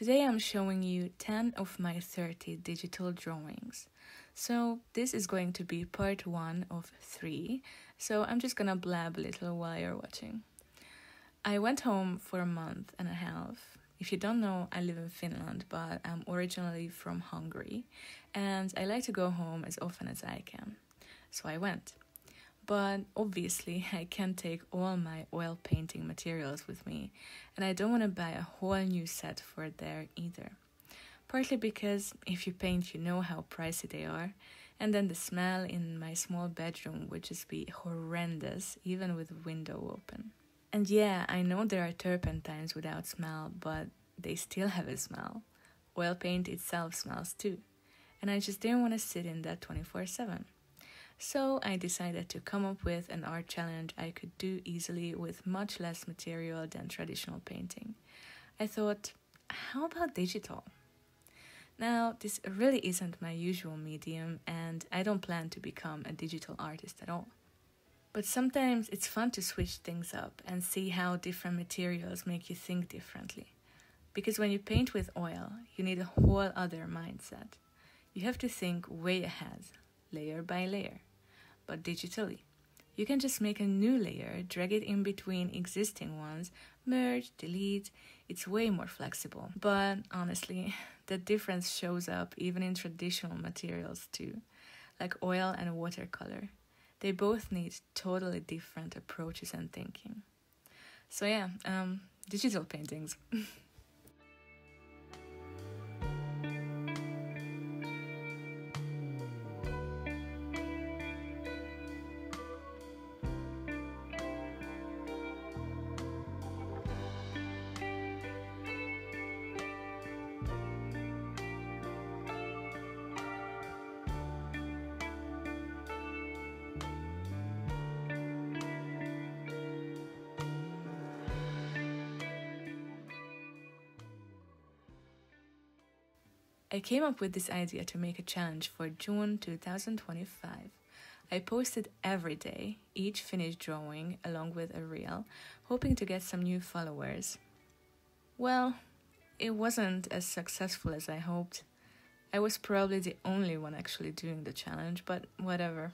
Today I'm showing you 10 of my 30 digital drawings. So this is going to be part 1 of 3, so I'm just gonna blab a little while you're watching. I went home for a month and a half. If you don't know, I live in Finland, but I'm originally from Hungary, and I like to go home as often as I can. So I went. But obviously, I can't take all my oil painting materials with me, and I don't want to buy a whole new set for there either. Partly because if you paint, you know how pricey they are, and then the smell in my small bedroom would just be horrendous, even with the window open. And yeah, I know there are turpentines without smell, but they still have a smell. Oil paint itself smells too, and I just didn't want to sit in that 24/7. So I decided to come up with an art challenge I could do easily with much less material than traditional painting. I thought, how about digital? Now, this really isn't my usual medium, and I don't plan to become a digital artist at all. But sometimes it's fun to switch things up and see how different materials make you think differently. Because when you paint with oil, you need a whole other mindset. You have to think way ahead, layer by layer. But digitally, you can just make a new layer, drag it in between existing ones, merge, delete. It's way more flexible. But honestly, the difference shows up even in traditional materials too, like oil and watercolor. They both need totally different approaches and thinking. So yeah, digital paintings. I came up with this idea to make a challenge for June 2025. I posted every day, each finished drawing along with a reel, hoping to get some new followers. Well, it wasn't as successful as I hoped. I was probably the only one actually doing the challenge, but whatever.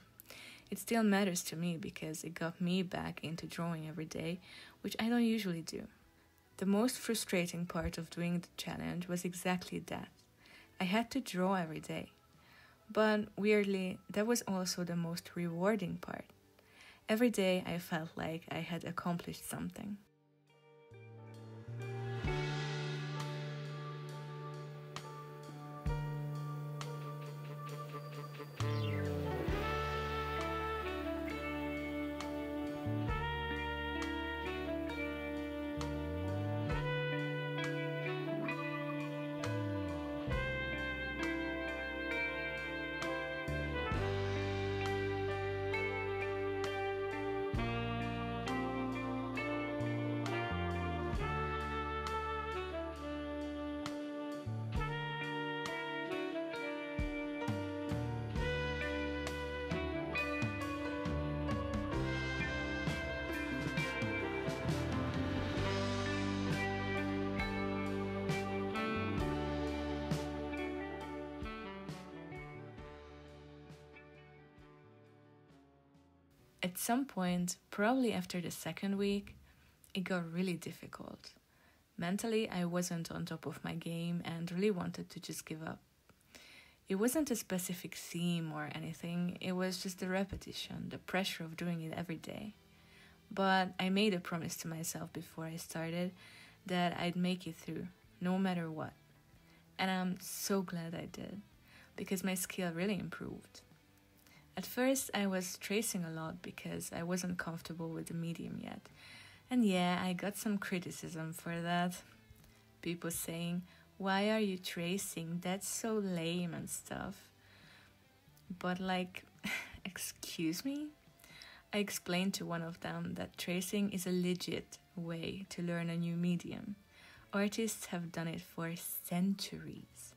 It still matters to me because it got me back into drawing every day, which I don't usually do. The most frustrating part of doing the challenge was exactly that. I had to draw every day. But weirdly, that was also the most rewarding part. Every day I felt like I had accomplished something. At some point, probably after the second week, it got really difficult. Mentally, I wasn't on top of my game and really wanted to just give up. It wasn't a specific theme or anything, it was just the repetition, the pressure of doing it every day. But I made a promise to myself before I started that I'd make it through, no matter what. And I'm so glad I did, because my skill really improved. At first, I was tracing a lot because I wasn't comfortable with the medium yet. And yeah, I got some criticism for that. People saying, "Why are you tracing? That's so lame," and stuff. But excuse me? I explained to one of them that tracing is a legit way to learn a new medium. Artists have done it for centuries.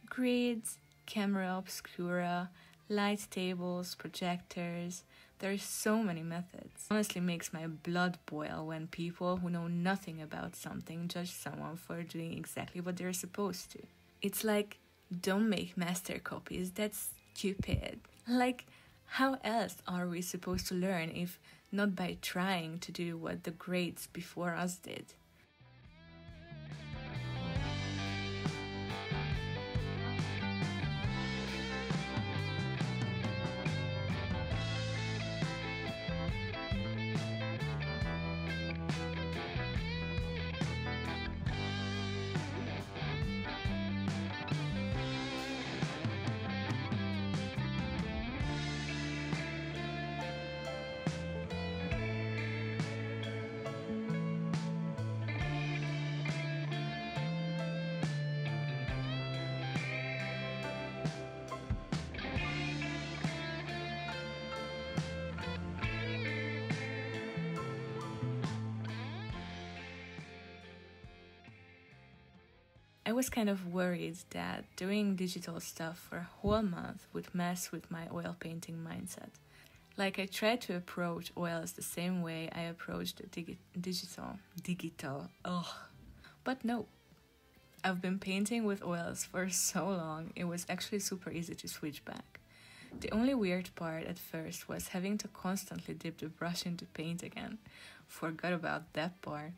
Grids, camera obscura, light tables, projectors, There's so many methods. It honestly makes my blood boil when people who know nothing about something judge someone for doing exactly what they're supposed to. It's like, don't make master copies, that's stupid. Like, how else are we supposed to learn if not by trying to do what the greats before us did? I was kind of worried that doing digital stuff for a whole month would mess with my oil painting mindset. Like I tried to approach oils the same way I approached digital, ugh. But no, I've been painting with oils for so long, it was actually super easy to switch back. The only weird part at first was having to constantly dip the brush into paint again. Forgot about that part.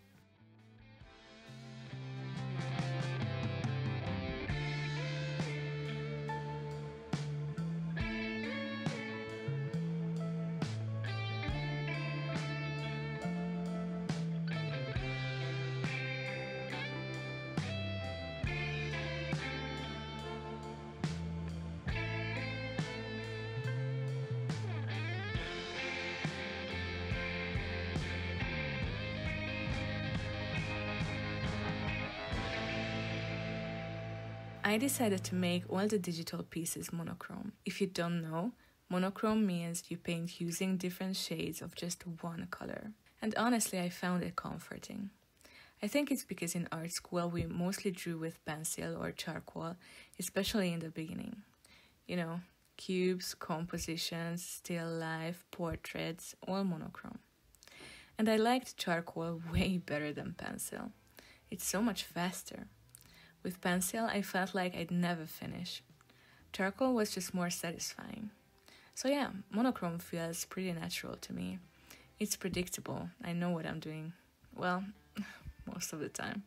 I decided to make all the digital pieces monochrome. If you don't know, monochrome means you paint using different shades of just one color. And honestly, I found it comforting. I think it's because in art school we mostly drew with pencil or charcoal, especially in the beginning. You know, cubes, compositions, still life, portraits, all monochrome. And I liked charcoal way better than pencil. It's so much faster. With pencil, I felt like I'd never finish. Charcoal was just more satisfying. So yeah, monochrome feels pretty natural to me. It's predictable, I know what I'm doing. Well, most of the time.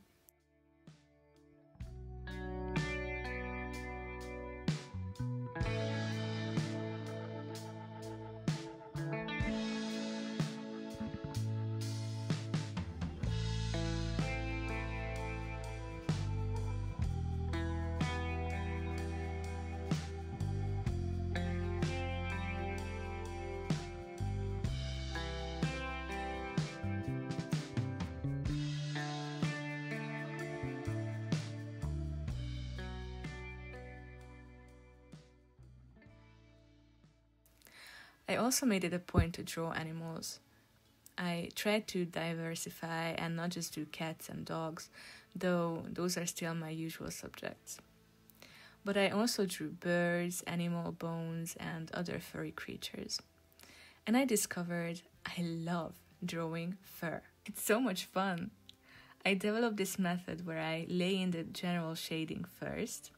I also made it a point to draw animals. I tried to diversify and not just do cats and dogs, though those are still my usual subjects. But I also drew birds, animal bones, and other furry creatures. And I discovered I love drawing fur. It's so much fun. I developed this method where I lay in the general shading first,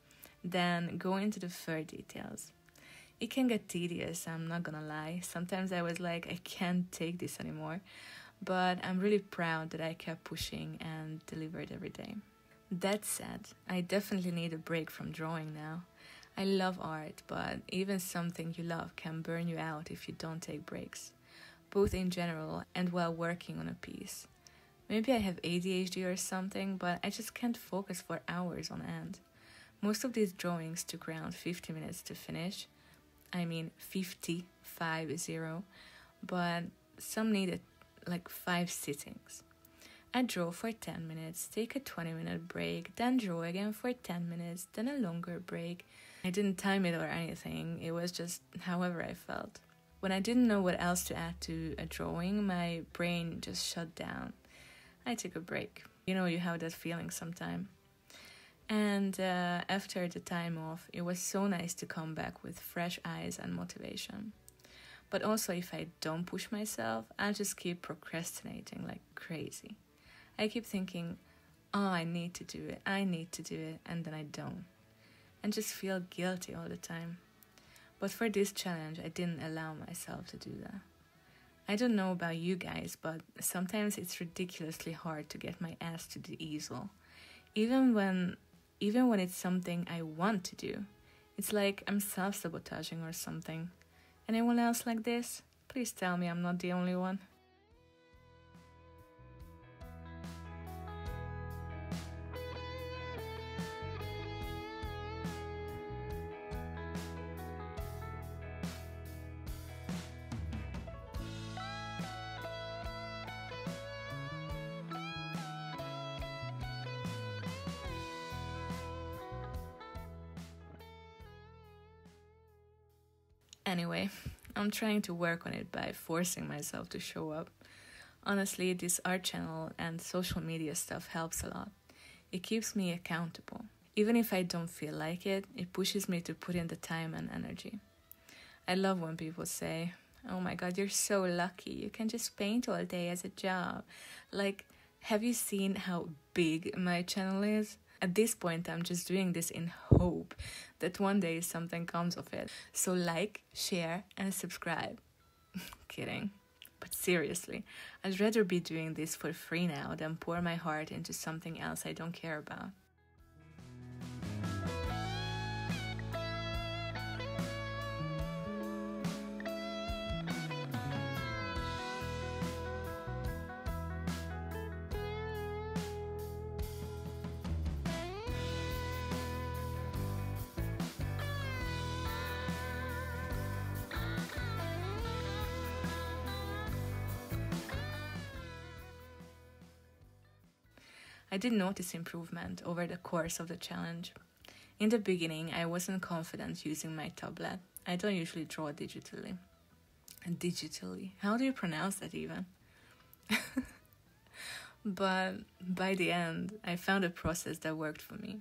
then go into the fur details. It can get tedious, I'm not gonna lie. Sometimes I was like, I can't take this anymore. But I'm really proud that I kept pushing and delivered every day. That said, I definitely need a break from drawing now. I love art, but even something you love can burn you out if you don't take breaks, both in general and while working on a piece. Maybe I have ADHD or something, but I just can't focus for hours on end. Most of these drawings took around 50 minutes to finish. I mean 50, but some needed like 5 sittings. I draw for 10 minutes, take a 20-minute break, then draw again for 10 minutes, then a longer break. I didn't time it or anything, it was just however I felt. When I didn't know what else to add to a drawing, my brain just shut down. I took a break. You know, you have that feeling sometime. And after the time off, it was so nice to come back with fresh eyes and motivation. But also, if I don't push myself, I'll just keep procrastinating like crazy. I keep thinking, oh, I need to do it, and then I don't. And just feel guilty all the time. But for this challenge, I didn't allow myself to do that. I don't know about you guys, but sometimes it's ridiculously hard to get my ass to the easel. Even when it's something I want to do. It's like I'm self-sabotaging or something. Anyone else like this? Please tell me I'm not the only one. Anyway, I'm trying to work on it by forcing myself to show up. Honestly, this art channel and social media stuff helps a lot. It keeps me accountable. Even if I don't feel like it, it pushes me to put in the time and energy. I love when people say, oh my god, you're so lucky, you can just paint all day as a job. Like, have you seen how big my channel is? At this point, I'm just doing this in hope that one day something comes of it. So like, share, and subscribe. Kidding. But seriously, I'd rather be doing this for free now than pour my heart into something else I don't care about. I did notice improvement over the course of the challenge. In the beginning, I wasn't confident using my tablet. I don't usually draw digitally. Digitally? How do you pronounce that even? But by the end, I found a process that worked for me.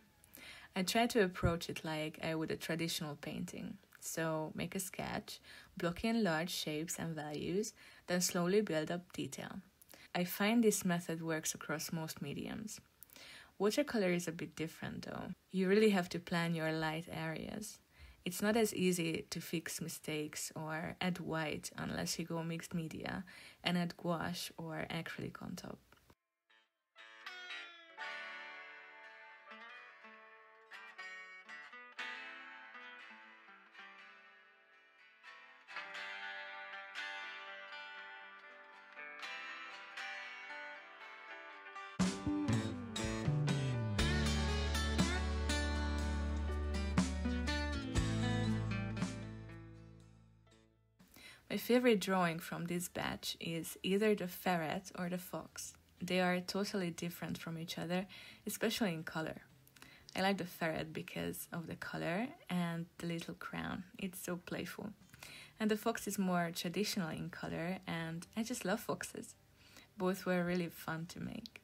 I tried to approach it like I would a traditional painting. So make a sketch, block in large shapes and values, then slowly build up detail. I find this method works across most mediums. Watercolor is a bit different though. You really have to plan your light areas. It's not as easy to fix mistakes or add white unless you go mixed media and add gouache or acrylic on top. My favorite drawing from this batch is either the ferret or the fox. They are totally different from each other, especially in color. I like the ferret because of the color and the little crown. It's so playful. And the fox is more traditional in color, and I just love foxes. Both were really fun to make.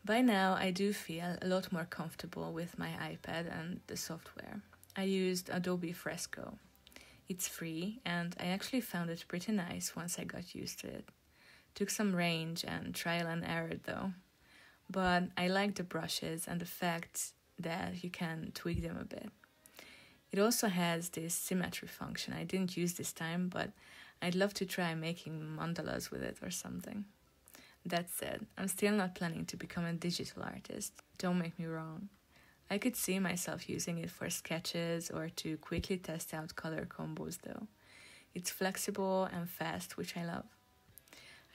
By now, I do feel a lot more comfortable with my iPad and the software. I used Adobe Fresco. It's free, and I actually found it pretty nice once I got used to it. Took some range and trial and error though. But I like the brushes and the fact that you can tweak them a bit. It also has this symmetry function I didn't use this time, but I'd love to try making mandalas with it or something. That said, I'm still not planning to become a digital artist, don't make me wrong. I could see myself using it for sketches or to quickly test out color combos though. It's flexible and fast, which I love.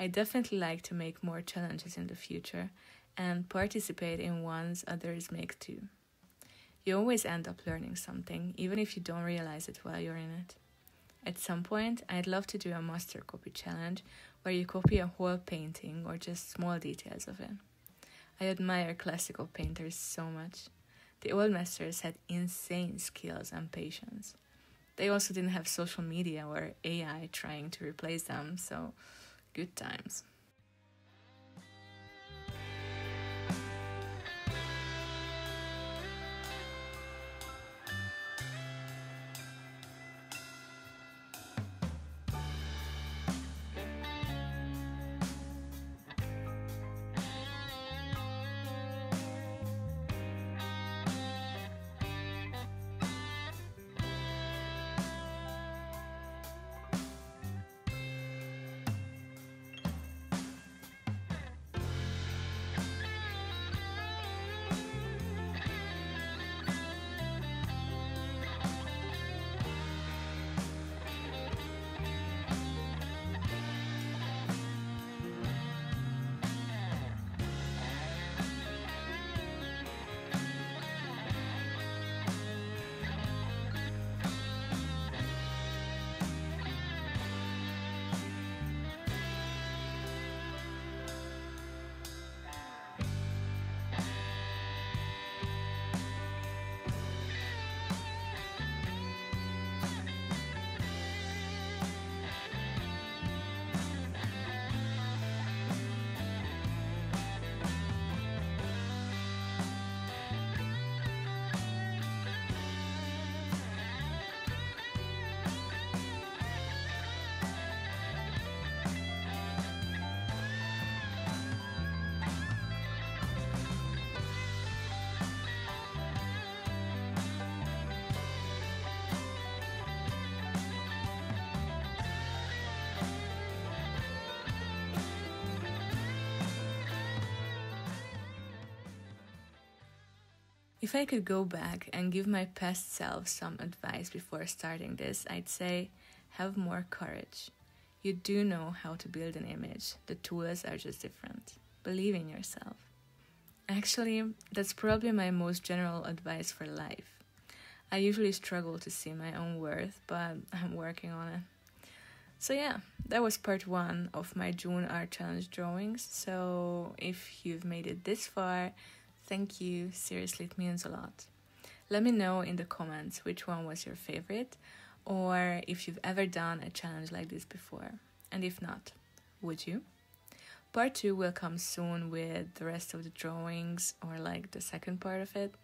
I definitely like to make more challenges in the future and participate in ones others make too. You always end up learning something, even if you don't realize it while you're in it. At some point, I'd love to do a master copy challenge where you copy a whole painting or just small details of it. I admire classical painters so much. The old masters had insane skills and patience. They also didn't have social media or AI trying to replace them, so good times. If I could go back and give my past self some advice before starting this, I'd say have more courage. You do know how to build an image, the tools are just different. Believe in yourself. Actually, that's probably my most general advice for life. I usually struggle to see my own worth, but I'm working on it. So yeah, that was part 1 of my June Art Challenge drawings. So if you've made it this far, thank you, seriously, it means a lot. Let me know in the comments which one was your favorite, or if you've ever done a challenge like this before. And if not, would you? Part 2 will come soon with the rest of the drawings, or like the second part of it,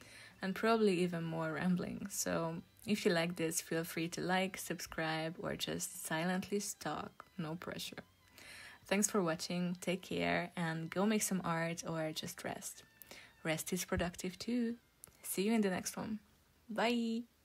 and probably even more rambling. So if you like this, feel free to like, subscribe, or just silently stalk, no pressure. Thanks for watching, take care, and go make some art or just rest. Rest is productive too. See you in the next one. Bye!